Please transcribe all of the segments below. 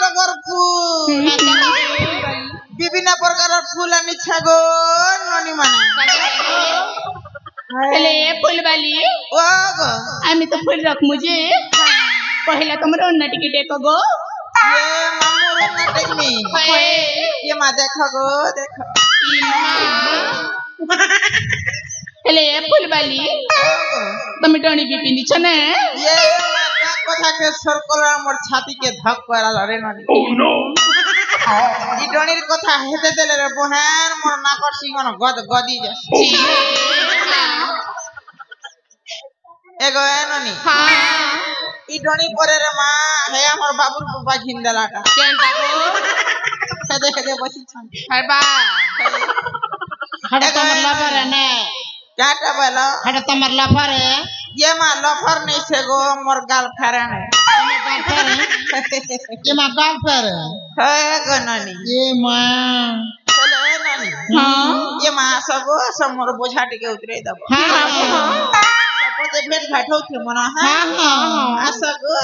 টগর ফুল বিভিন্ন প্রকার ফুল আনি ছাগো ননি মানে हेले फुलबाली ও গো আমি তো ফুল রাখমু যে পহিলা তোমরা অন্য টিকে দেখো গো ये मामू रे नाटक में ये माँ देखो गो देखो हेले फुलबाली তুমি টনি বিপিনি ছনে ये माँ कथा के सर्कल मोर छाती के धक करा रे ननी इ डणीर कथा हेते देले रे बहन मोर नाकर सिंगन गद गदी जा एगो ए ननी हां इ डणी परे रे माँ हे हमर बाबूर पापा घिन देलाटा केनटा गो हेदे हेदे बसी छन हरबा हटा तमर लफर है ने काटा बोलो हटा तमर लफर है ये माँ लफर नहीं से गो मोर गाल फेरन है ये मां गाल फेर है गो ननी ये मां चलो ए ननी हां ये माँ सब मोर बोझा टिके उतरे दब हां सपोते भेट घाट होथे मना हां हां आसा गो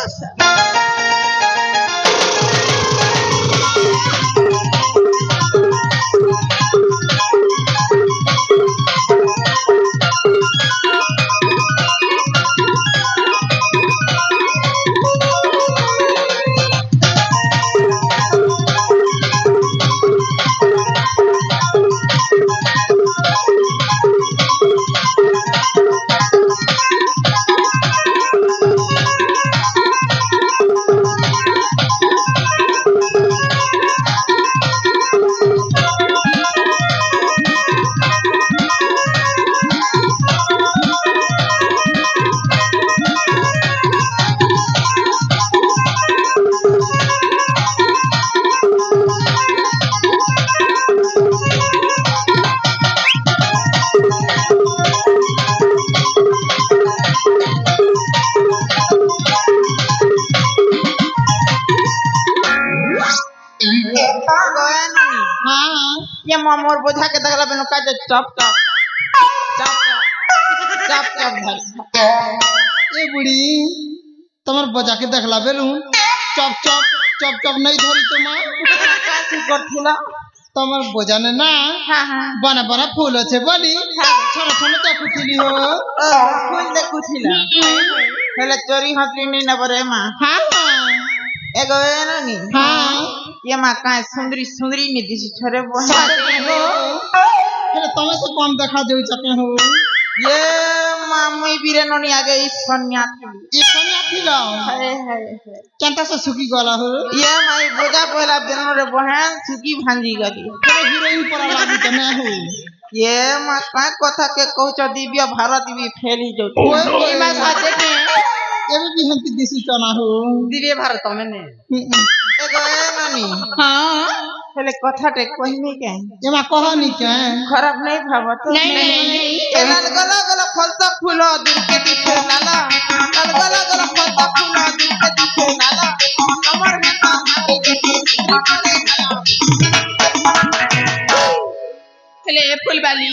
ये मोर बोझा के दगला बेनो का चप चप चप चप चप भाई ए बुढ़ी तमर बजा के देखला बेलू चप चप चप चप नहीं धरी तो मां का सी करथिला तमर बजा ने ना हां हां बना बना फूल আছে বলি ছোট ছোট দেখুছিলি हो फूल देखुथिला हेले चोरी हतली नहीं न बरे मां हां एगो ए ननी हां ये मां का सुंदरी सुंदरी नि दिसी छोरे बहन हेले तमे से कम देखा देउ चके हो ये मां मुई बिरे ननी आगे ई सन्यासी ई सन्यासी ला हाय हाय चंता से सुखी गला हो ये माई बोझा पहला दिन रे बहन सुकी भांजी गली हीरोइन पर लागी त ना हो ये मां का कथा के कहछ दिव्य भारत भी फेली जो ओए मां साथे के एबे भी हम दिसी चना हो दिव्य भारत में ने एगो ए ननी हां हेले कथा टे कहनी के एमा कहानी के खराब नहीं भावत नहीं एलाल गला गला फलता फूलो दिल के दिखे नाला लाल गला गला फलता फूलो दिल के दिखे नाला कमर में का हेले फुलबाली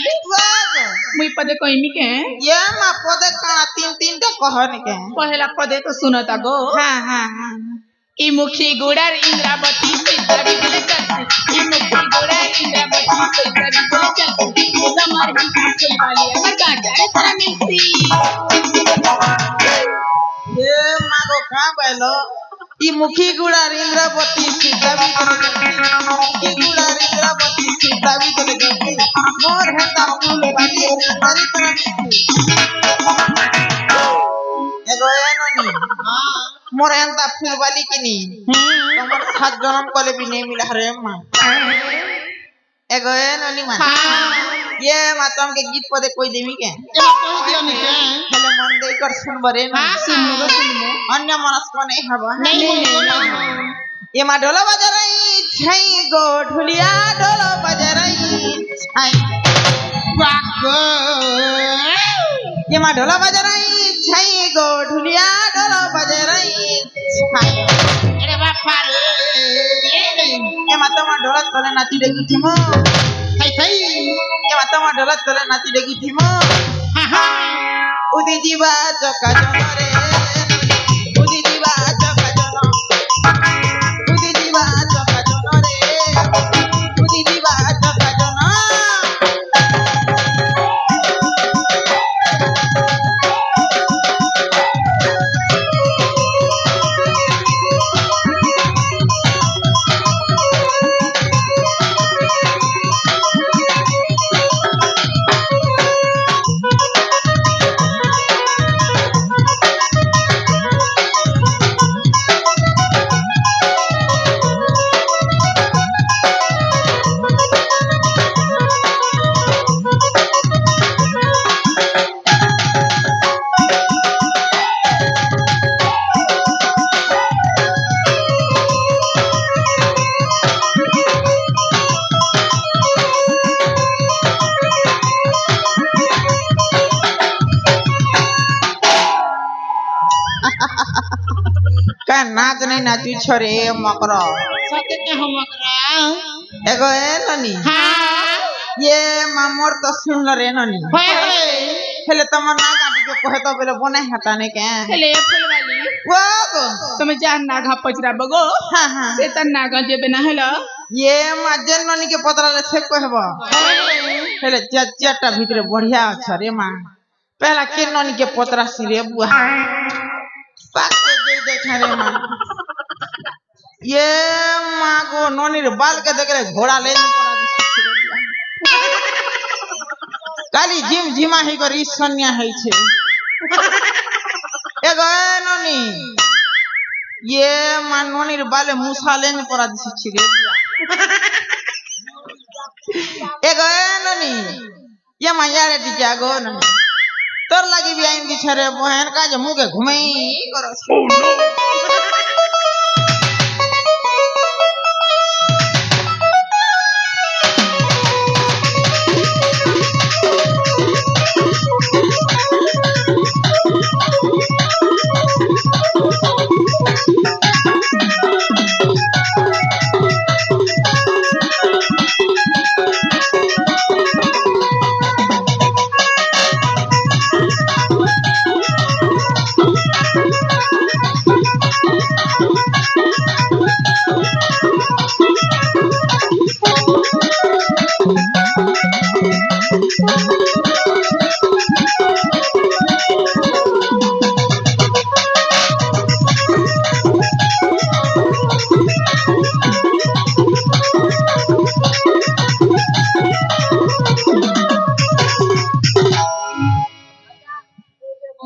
मुई पदे कहिमी के ये मां पदे का तीन तीन टा कहन के पहला पदे तो सुनता गो हां हां हां ई मुखी गुड़ार इंद्रावती सीतारी बोले चलती ई मुखी गुड़ार इंद्रावती सीतारी बोले चलती तमर फुलबाली अगर गाजा रे तरा मिलती ये मां को का बैलो ई मुखी गुड़ा इंद्रावती सीता भी चले गई मुखी गुड़ा इंद्रावती सीता भी चले गई मोर हंता फूल वाली सारी तरह एगो ए ननी हां मोर हंता फूल वाली की नी तमर सात जन्म कोले भी नहीं मिला रे मां एगो ए ननी मां ये मां तुम के गीत पदे कोई देमी के एमा कह दियो नी के हेले मन दे कर सुन बरे ना सुनमो अन्य मनस को नहीं हवा नहीं ये मां ढोल बजा रही छई गो ढुलिया ढोल बजा रही छई वागो ये मां ढोल बजा रही छई गो ढुलिया ढोल बजा रही छई अरे बापा रे ये मां तो मां ढोल तले नाची देखी थिमो थाई थाई ये मां तो मां ढोल तले नाची देखी थिमो हा हा उदी जीवा चका चमरे उदी जीवा चका का नाच नहीं नाचू छोरे मकर सत्य के हम करा एगो ए ननी हां ये मामोर तो सुन रे ननी होय हेले तमर ना काटी के कहे तो बेले बने हटाने के हेले फूल वाली वो गो તમે જા નાગા પચરા બગો हां हां સેતન નાગા જે બેના હેલો ये माजन ननी के पतरा ले से कहबो हेले चटा भीतर बढ़िया छ रे मां पहला के ननी के पतरा से रे बुआ पाक के दे देखा रे मां ये मां गो ननी रे बाल के देख रे घोड़ा ले पड़ा काली जिम जिमा ही कर ईसन्या है छे एगो ननी ये मानवनी रे बाले मुसा लेन पड़ा दिस छी रे एगो ननी ये माया रे दी जागो ननी तोर लागी भी आइन दी छरे बहन का जे मुंह के घुमई करो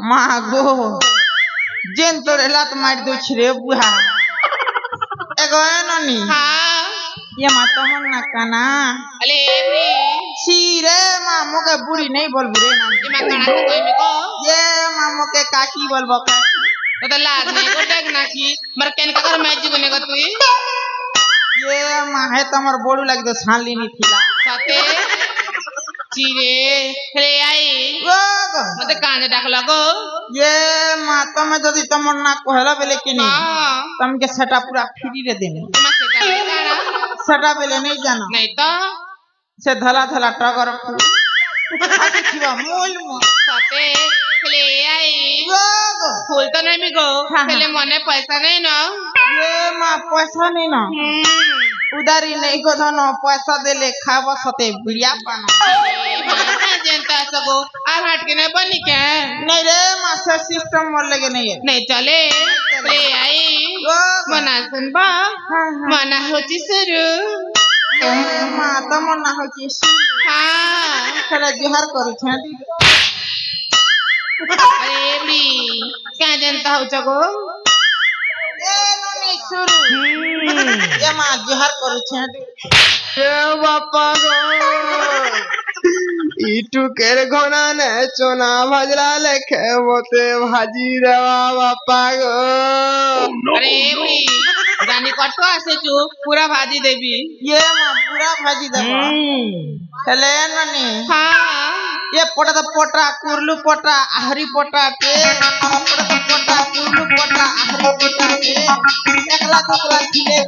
मागो जेन तोरे लात मार दो छरे बुहा एगो ननी हां ये मा तमन ना काना अले रे छीरे मा मोके बुढ़ी नहीं बोल बुरे ना ई मा काना को कोई में को ये मा मोके काकी बोलबो काकी तो लाज नहीं को देख ना की मर केन का घर मैच बने को तू ये मा है तमर बोडू लाग दो छानली नी थिला साथे चीरे हेले आई गो गो मते कांदे डाक लगो ये मा तमे जदी तमर ना कहला बेले कि नहीं हां तम के सेटा पूरा फ्री रे देने मा सेटा नहीं जाना सेटा बेले नहीं जाना नहीं तो से धला धला टगर आके खिवा मोल मो साथे हेले आई गो गो फूल तो नहीं मिगो हाँ, हाँ। हेले मने पैसा नहीं ना ये मा पैसा नहीं ना उधारी नहीं को धनो पैसा देले खाबो सते बिड़िया पाना जनता सबो आ हट के नहीं बनी क्या नहीं रे मा से सिस्टम मोर लगे नहीं है नहीं चले ले आई गो मना सुन बा हां हां मना होची शुरू मा तमर ना हो कि हाँ खला जोहार करू छाती अरे बड़ी क्या जनता हो चको ए ननी शुरू ये मा जोहार करू छाती ए बापा गो इटू केर घोना ने चोना भाजला लेखे मोते भाजी रेवा बापा गो अरे बड़ी रानी कटो आसे चु पूरा भाजी देवी ये मा पूरा भाजी देबो हेले ननी हाँ ये पोटा कुरलू पोटा आहरी पोटा के पोटा कुरलू पोटा आहरी पोटा के एकला दुकला खिले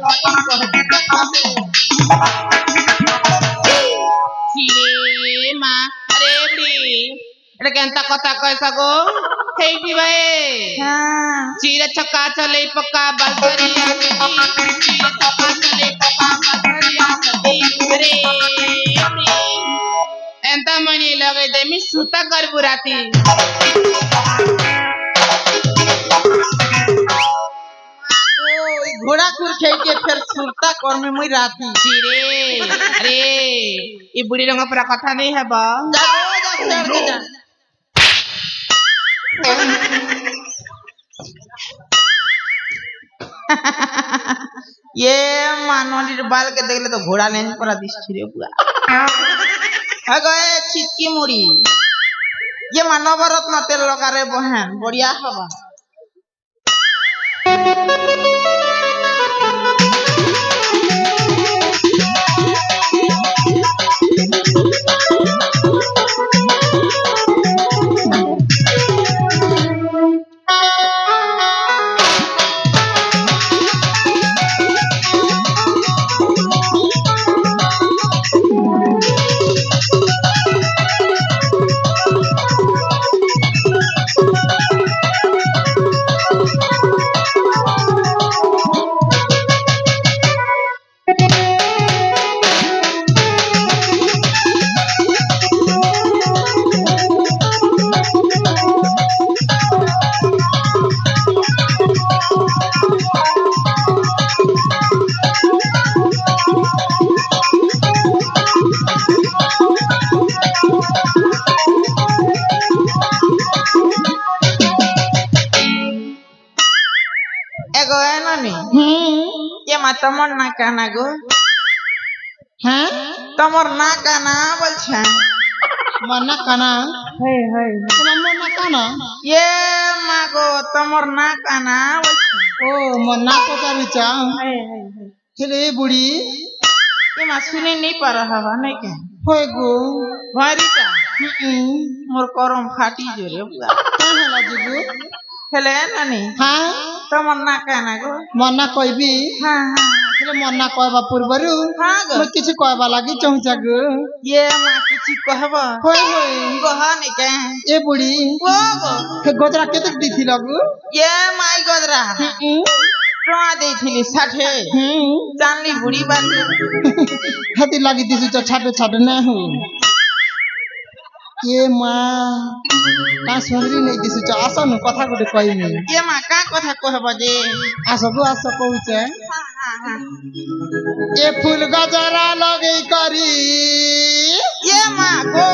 चिरे माँ अरे बड़ी এটা কেনতা কথা কইছা গো হেইটি ভাই हां চিরে ছক্কা চলে পক্কা বালকরিয়া চিরে ছক্কা চলে পক্কা বালকরিয়া রে এন্তা মনি লগে দেমি সুতা করবু রাতি घोड़ा खुर खेल के फिर सुरता कर में मुई राती চিরে আরে এই বুড়ি রঙ পুরা কথা নেই হবা जा चढ़ के जा ये मानोली बाल के देखले तो घोड़ा लेने पड़ा दिस रे बुआ अगो ए चिटकी मुड़ी ये मानव रत्न तेल लगा रे बहन बढ़िया हवा एगो है ननी ये मा तमर ना काना गो হ্যাঁ तमर ना काना बोलछे মন্না কানা हे हे তোমার মন্না কানা ये मा गो तमर ना काना बोलछे ও মন্না পচারিছা हे ছেলে বুড়ি ये मा सुने नहीं पा रहा है नहीं के হয়ে গো भारीटा मोर करम फाटी जो रे बुआ কেন হলা জিগু हेले ननी হ্যাঁ तमर ना काना गो মন্না কইবি हां हां ছেলে মন্না কইবা পূর্বরু हां गो মই কিছু কইবা লাগি চাহুচা গো ये मा किछि कहबा হই হই कह नहीं के এ বুড়ি ओ गो হে গোদরা কেতে দিছিল গো ये माई गोदरा टोआ देथिली 60 जानली बुढ़ी बात হাতি লাগি দিছু তো ছাটে ছাটে না হু এ মা কা সঙ্গরি নেই দিছু তো আসন কথা গুটে কইমি ये मा का कथा कहबा जे আসগো আস কইছে हां हां हां এ ফুল গজরা লগেই করি ये मा गो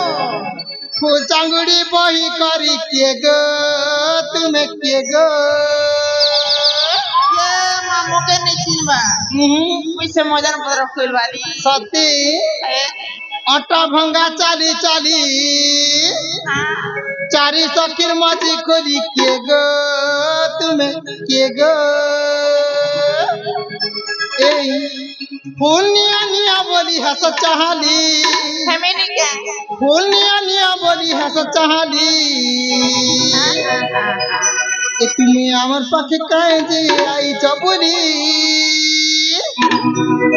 ফুল চাঙ্গুড়ি বহি করি কে গো তুমি কে গো ये मा मोके नहीं चिनबा पैसे मजन पदर फूल वाली সত্যি আটা ভাঙ্গা চালি চালি চারি সখীর মাঝি করি কে গো তুমি কে গো এই ফুল নিয়া নিয়া বলি হাস চাহালি हमें नहीं क्या ফুল নিয়া নিয়া বলি হাস চাহালি এ তুমি আমার পাখে কায়ে যে আইছ বলি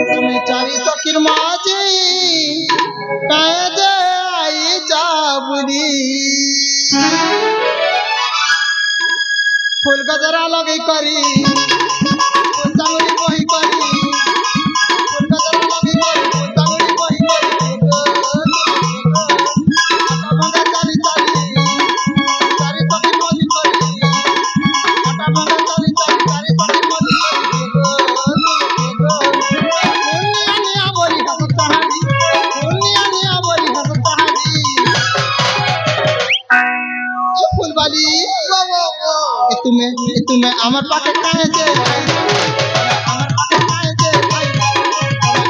তুমি চারি সখীর মাঝি কায়ে যে আইছ বলি ফুল গজরা লগেই করি ফুল চাঙ্গুড়ি বহি করি ফুল গজরা লগেই করি ফুল চাঙ্গুড়ি বহি করি আটা ভাঙা চালি চালি চারি সখীর মাঝি করি আটা ভাঙা চালি চালি চারি সখীর মাঝি করি ফুল নিয়া নিয়া বলি হাস তাহারি ফুল নিয়া নিয়া বলি হাস তাহারি এ ফুলবালি এ তুমি আমার পাখে কায়ে যে আমার পাখে কায়ে যে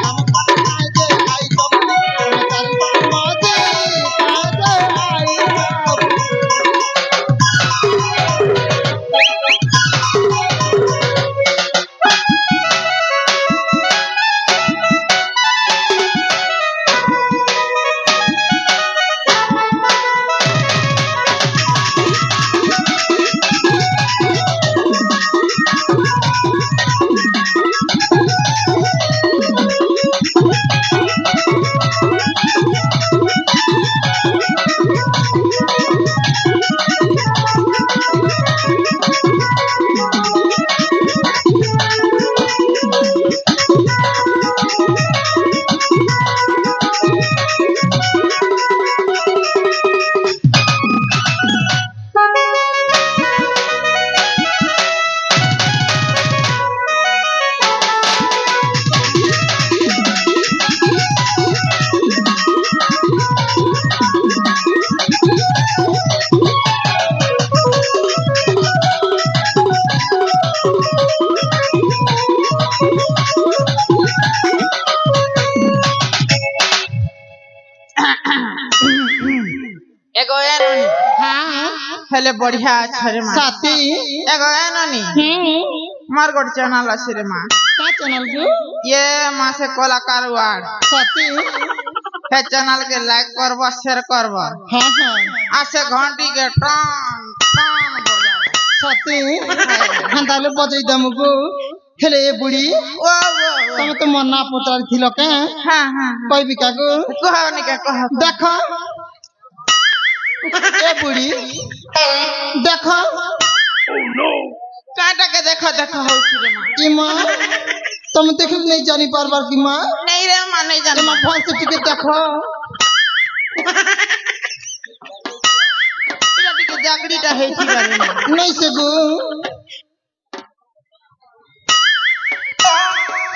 আমার পাখে কায়ে যে আই তবলি চারি সখীর মাঝি কায়ে যে আই एगो है ननी हेले बढ़िया छरे मा साथी एगो है ननी मार गोट चैनल আছে रे मा का चैनल गो ये मा से कलाकार वार्ड साथी हे चैनल के लाइक करबो शेयर करबो हाँ हाँ आसे घंटी के टन टन बजाबो সাথী হ্যাঁ তাহলে বজাই দাম গো হেলে এ বুড়ি ओ ओ তুমি তো মন না পচার ছিল কে हां हां কইবি কা গো कहो नहीं के कहो দেখো এ বুড়ি দেখো काटा के देखो देखो हो रे मा কি মা তুমি দেখে नहीं জানি পারবার কি মা नहीं रे मा नहीं এ जान মা ফোন से টিকে দেখো এটা দিকে জাগড়িটা হেছি বারে मा नहीं से गो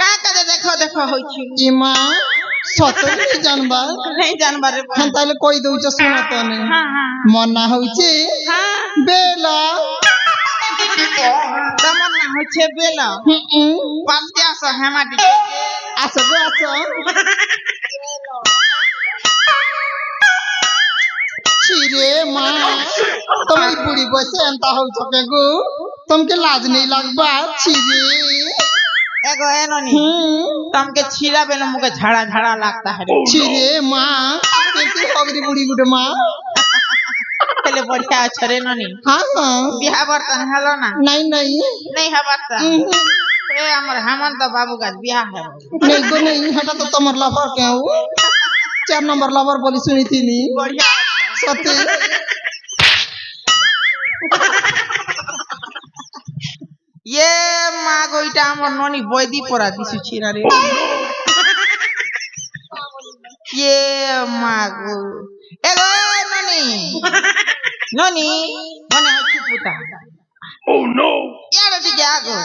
का का देखो देखो हो কি মা সতই नहीं जानबा नहीं जानबार रे হ্যাঁ তাহলে কই দউছ শোনা তো নে हां हां মন না হইছে हां বেলা तो তোমার না হচ্ছে বেলা পাঁচতে আসো হেমাটি আসবে আস ছিরে মা তুমি বুড়ি বসে এন্তা হউছ কে গো তোমাকে লাজ নেই লাগবা ছিরে এগো এননি তোমাকে ছিড়াবে না মুখে ঝাড়া ঝাড়া লাগতা है ছিরে মা কেতে হগরি বুড়ি গুটে মা पहले बढ़िया अच्छा रे ननी हाँ हाँ बिहार बर्तन हेलो ना नहीं नहीं नहीं है बर्तन ए हमर हेमंत बाबू का बियाह है नहीं तो नहीं हटा तो तमर लवर के हूँ 4 नंबर लवर बोली सुनी थी नी बढ़िया सत्य ये माँ गोइटा हमर ननी बयदी परा दिसु छिरा रे ये माँ गो एगो ननी ननी मने हच्ची पुता Oh no! यार दिखे आगो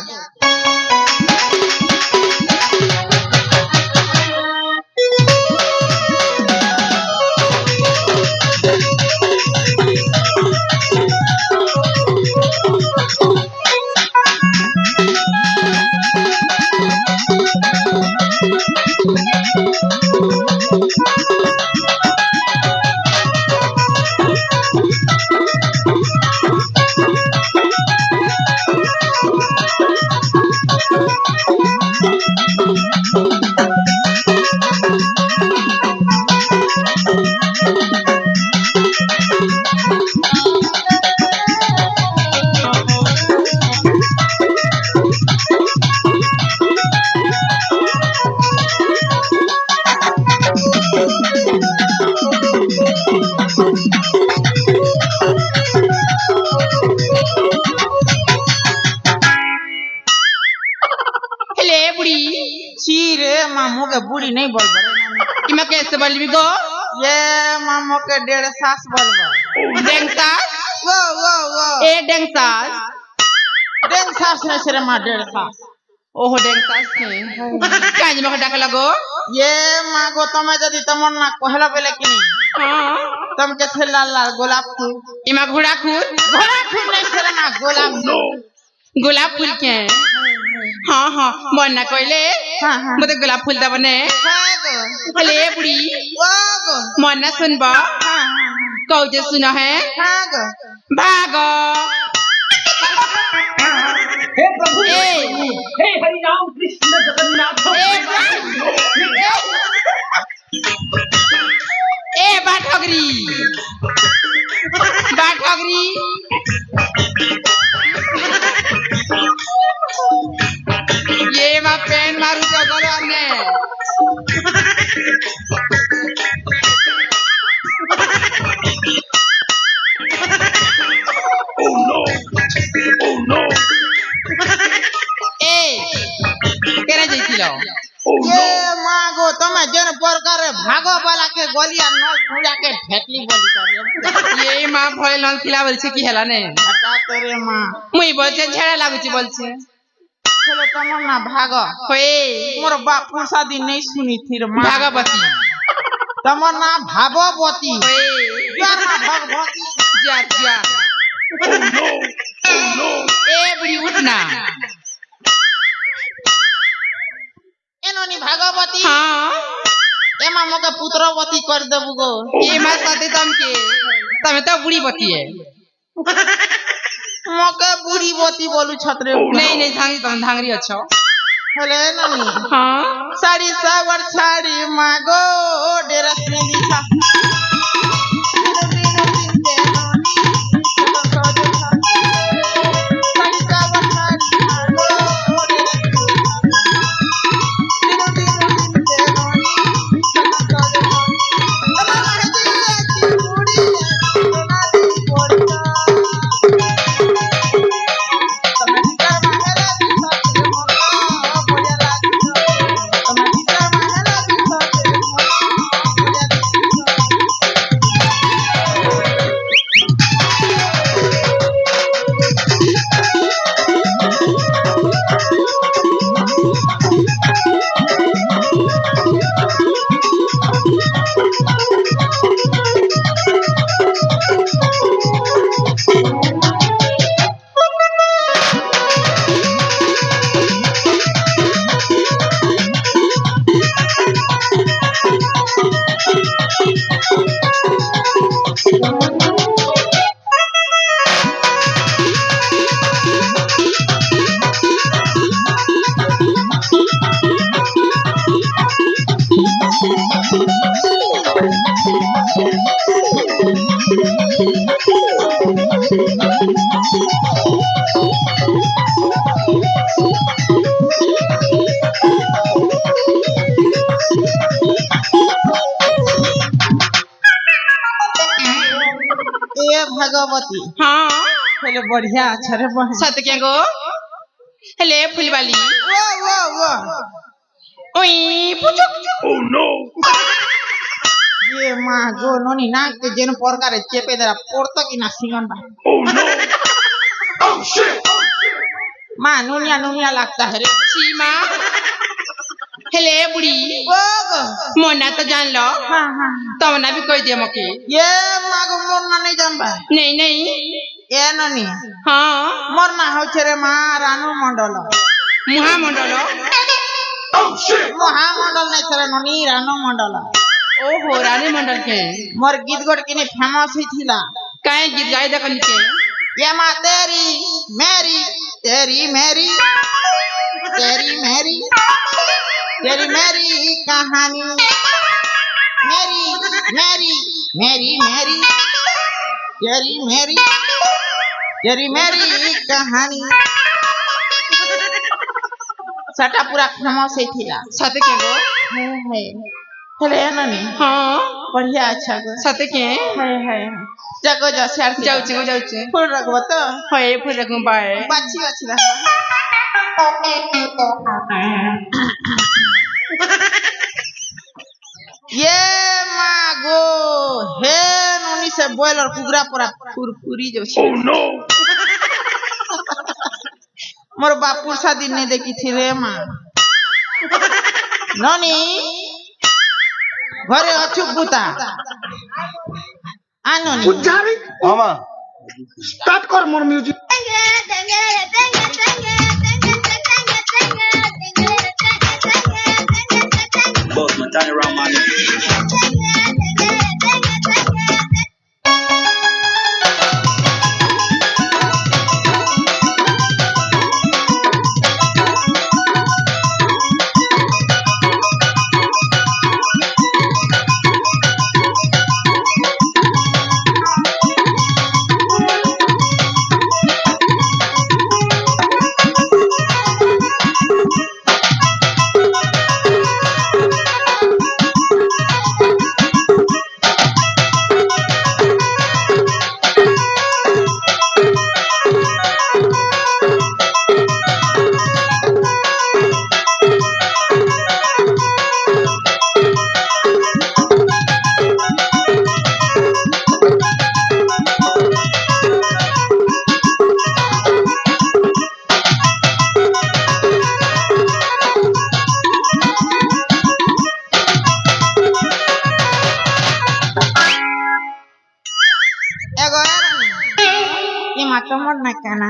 रे मामू के बूढ़ी नहीं बोल बरे इमा कैसे बोलबी गो ये मामू के 1.5 सास बोल बरे डेंगसास वो ए डेंगसास ने सिरे मां 1.5 सास ओहो डेंगसास ने काज मके डाक लगो ये मां गो तमे जदी तमन ना कहला बेले कि हां तम के थे लाल लाल गोलाप फूल इमा घोड़ा फूल नहीं सिरे मां गोलाप फूल के हाँ हाँ मन ना कहले मते गोलाप फूल दा बने अले बुढ़ी मन ना सुनबा कौ जे सुना है भागो हे प्रभु हे हरि राम कृष्ण जगन्नाथ ए बाठगरी ये मा पेन मारू तो गलो हमने ए केना जइतिलो ये मागो तमे जन प्रकार भागो वाला के गोलिया न पूजा के ठेकली बोली करे ये मां भय नल खिला बोलछे की हेला ने हटा तोरे मां मुई बोलछे झेड़ा लागुची बोलछे चलो तमन ना भागो होए मोर बाप पुरसा दिन नहीं सुनी थी रे मां भागवती तमन ना भागवती होए यार मां भगवती जा ए बुढ़ी उठना एनोनी भागवती हां एमा मोके पुत्रवती कर देबु गो ये मां साथे तमे तो बुढ़ी बती है मोके बुढ़ीवती बोलू छतरे नहीं धांगरी अच्छो हेले नानी हां साड़ी सावर साड़ी मागो डेरस में लिखा भागवती हाँ हेले बढ़िया अच्छा रे बहन सत क्या गो हेले फुलवाली वो वो वो ओई पुचुक ये माँ गो नोनी नाक के जेन प्रकार चेपे दरा पोर्तो की ना सिंगन बा माँ नुनिया नुनिया लगता है रे सीमा हेले बुढ़ी वो गो मोना तो जान लो हाँ हाँ तो ना भी कोई दे मके ये माँ गो मोरना नहीं जम्बा नहीं नहीं ये नोनी हाँ मोरना हो छे माँ रानू मंडल महामंडल महामंडल नहीं छे नोनी रानू मंडल ओहो रानी मंडल के मोर गीत गोट किने फेमस ही थिला काहे गीत गाए देखन के ये माँ तेरी मेरी तेरी मेरी तेरी मेरी तेरी मेरी कहानी मेरी मेरी मेरी मेरी तेरी मेरी तेरी मेरी कहानी सटा पूरा फेमस ही थिला सत के गो है हेले ननी हाँ बढ़िया अच्छा गो सत के है जागो जा शेर जाऊ फुल रखबो तो होए फुल रखूं बाय बाछी बाछी रख ये मागो हे नोनी से बॉयलर कुगरा पूरा फुरफुरी जो छे मोर बापुर सा दिन नहीं देखी थी रे माँ नोनी घरे अछु बुता आ नोनी मामा स्टार्ट कर more music Boss, man, turn around, man. मन्ना कहना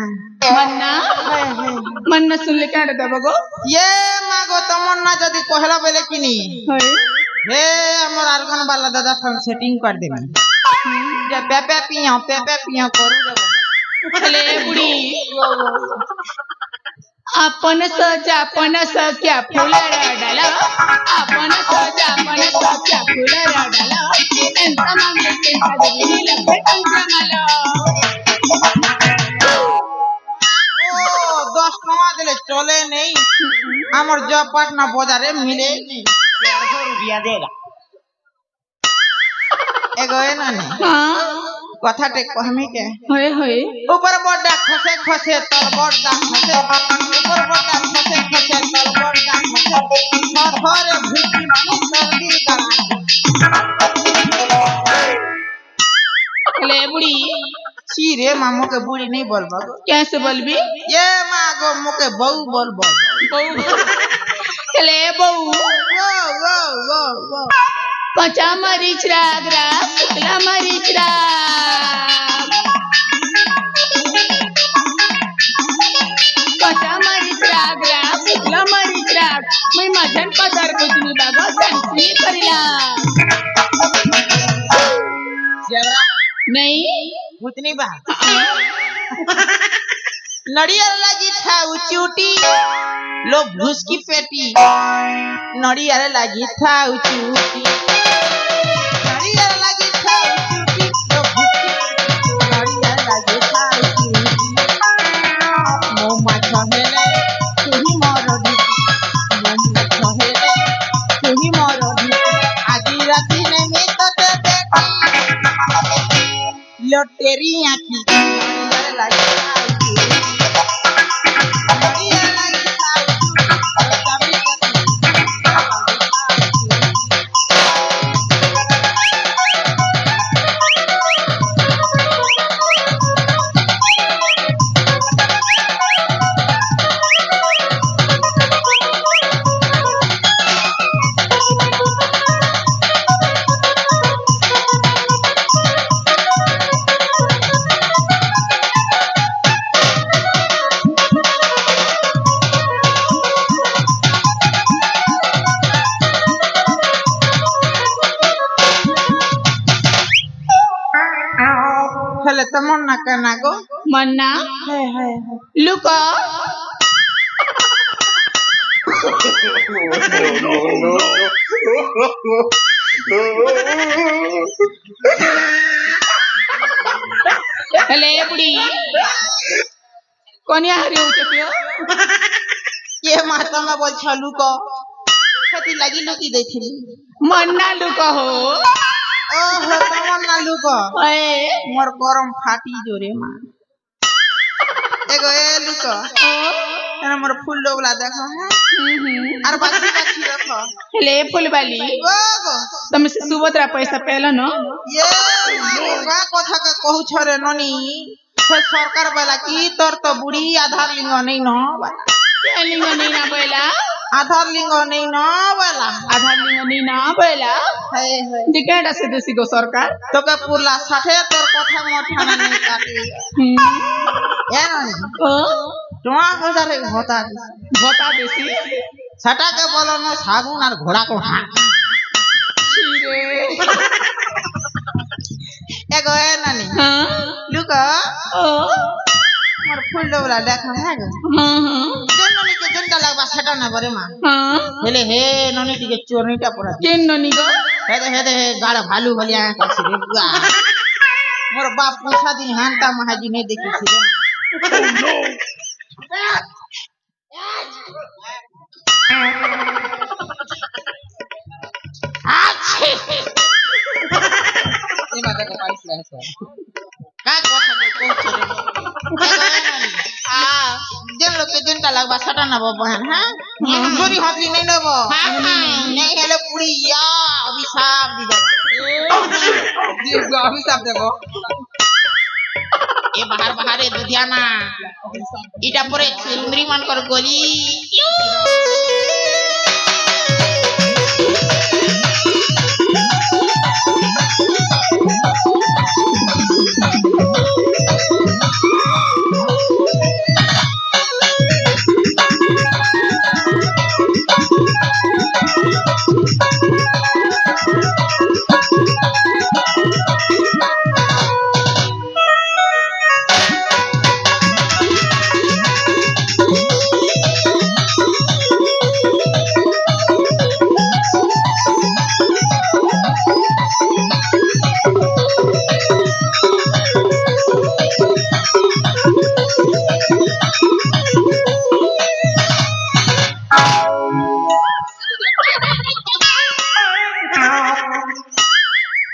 मन्ना सुन ले क्या डा बगो ये मागो तमन्ना जदी कहला बेले किनी हे हमर आर्गन वाला दादा हम सेटिंग कर देबी जे पेपे पिया करू देबो चले बुढ़ी अपन सजा क्या फुला डाला अपन सजा क्या फुला डाला एंता मांगे के सादगी लगे कंजमाला ओ 10 टका देले चले नहीं हमर जब पटना बाजारे मिले नहीं 150 रुपया देगा एगो है ना हां कथा टे कहमी के होए ऊपर बड़ा खसे तल बड़ा खसे ऊपर बड़ा खसे तल बड़ा खसे थोड़े भूखी मानी सर्दी करा ले बुढ़ी सी रे मामू के बुढ़ी नहीं बोलबो कैसे बोलबी ये मागो मुके बहू बोलबो ले बहू वो कच्चा मरीच राग शुक्ला मरीच राग कच्चा मरीच राग शुक्ला मरीच राग मैं मजन पदार बुझनी बाबा संसी करिला नहीं उतनी बात नड़ियर लगी था उचूटी लो भूस की पेटी नड़ियर लगी था उचूटी नड़ियर लगी था उचूटी लो भूस की पेटी नड़ियर लगी था उचूटी मोमा छहेले तुही मोर ढिकी मोमा छहेले तुही मोर ढिकी आजी राती ने में तो ते बेटी লটেরি আঁকি লাগি খাউচু নড়িয়া লাগি খাউচু চাবি কাটি হেলে তেমন না কেন গো মন্না লুকো হেলে বুড়ি কোনিয়া হারিয়ে উঠে পিও কে মা তুমি বলছ লুকো সেটি লাগি লুকি দেইছিলি মন্না লুকো হো ও হো তেমন না লুকো ওয়ে মোর গরম ফাটি জোরে মা এগো এ লুকো এনে মোর ফুল ডোবলা দেখো হ্যাঁ আর বাকি বাকি রাখো হেলে ফুলবালি ও গো তুমি से सुभद्रा पैसा पेलो न ये का কথা কে कहू छरे ननी से सरकार वाला की तोर तो बुढ़ी आधार लिंग नहीं न वाला लिंग नहीं ना बोला आधार लिंग नहीं न वाला आधार लिंग नहीं ना बोला है टिकट से देसी गो सरकार तो के पुरला 60 तोर কথা मोठाना नहीं काटी ए ननी ओ तुम्हारा हजार होता बता देसी छटा के बोलो न सागुन और घोड़ा को हां छिरे एगो ए ननी हां लुका ओ मोर फूल डोबला देखा है गो हां हां जे ननी के जनता लगबा छटा ना बरे मां हां हेले हे ननी टिके चोरनीटा पड़ा केन ननी गो हे दे गाड़ भालू भलिया कसी रे बुआ मोर बाप पूछा दिन हानता महाजी नहीं देखी थी ये बात को पाइस ले सर का কথা को चोरे हां जेन लोग के जनता लगबा छटा ना बहन हां चोरी हाथली नहीं नबो नहीं हेले पुड़ी या अभिशाप दी दे अभिशाप देबो ए बाहर बाहर ए दुधियाना इटा परे सुंदरी मान कर गोली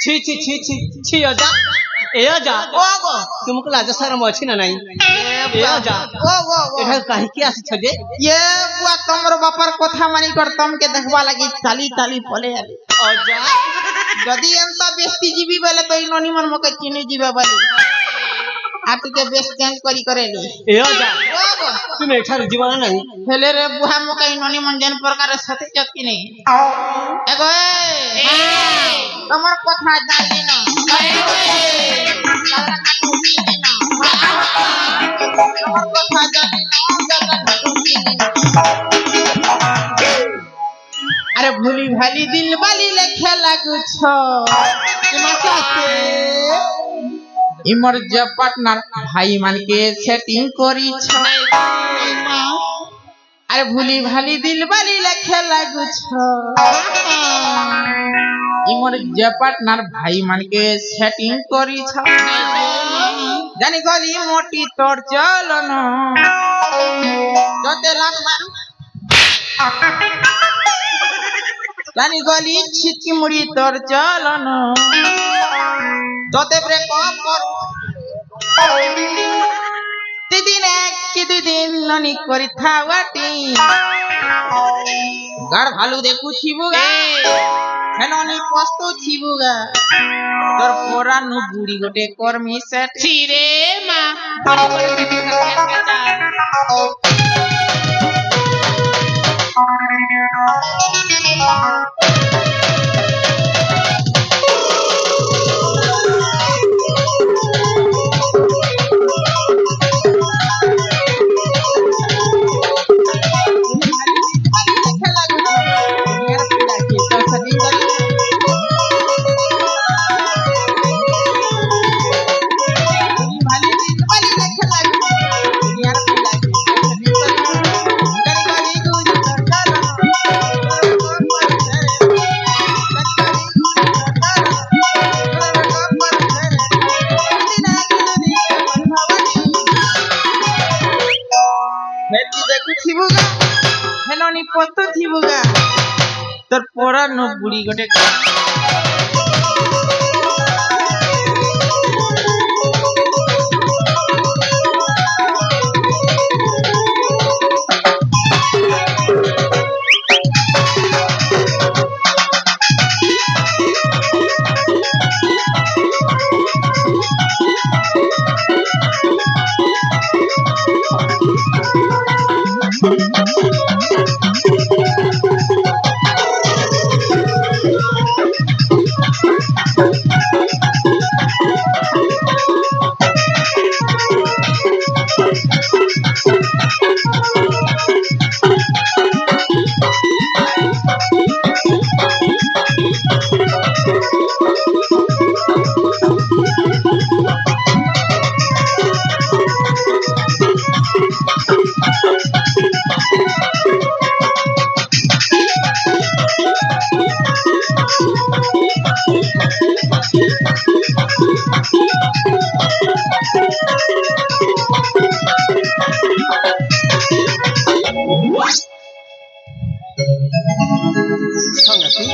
छी छी छी छी छी अजा ए अजा ओ गो तुमको लाजा शरम अछि ना नहीं ए अजा ओ एठा काहे की आसी छजे ये बुआ तमरो बापर কথা মানি কর তমকে দেখবা লাগি চালি চালি পলে আলি अजा যদি এমতা বেস্তি जीवी বলে তো ননি মন মকে চিনি जीवे বলি আর তুকে বেস্ট চেঞ্জ করি করেলি ए अजा ओ गो तुम एठा जीवाना नहीं হেলে রে বুয়া মকে ননি মন যেন প্রকার সাথে চকি নেই এগো এ তোমার কথা জানি না তোমার কথা জানি अरे भूली भाली दिल बाली लेखे लागुछ इमर जे पार्टनर भाई मान के सेटिंग करी छ अरे भूली भाली दिल बाली लेखे लागुछ इमर जे पार्टनर भाई मान के सेटिंग करी छ जानी गली मोटी तोर चलन जते लाख मारू जानी गली छिटकी मुड़ी तोर चलन तोते ब्रेकअप कर দিদিনে কি দুই দিন ননি করি থাওয়াটি গাড় ভালু দেখু ছিবুগা হেননি পস্ত ছিবুগা তোর পোরানু বুড়ি গোটে কর্মী সেট ছিরে মা হেননি পস্ত ছিবুগা তোর পোরানু বুড়ি গোটে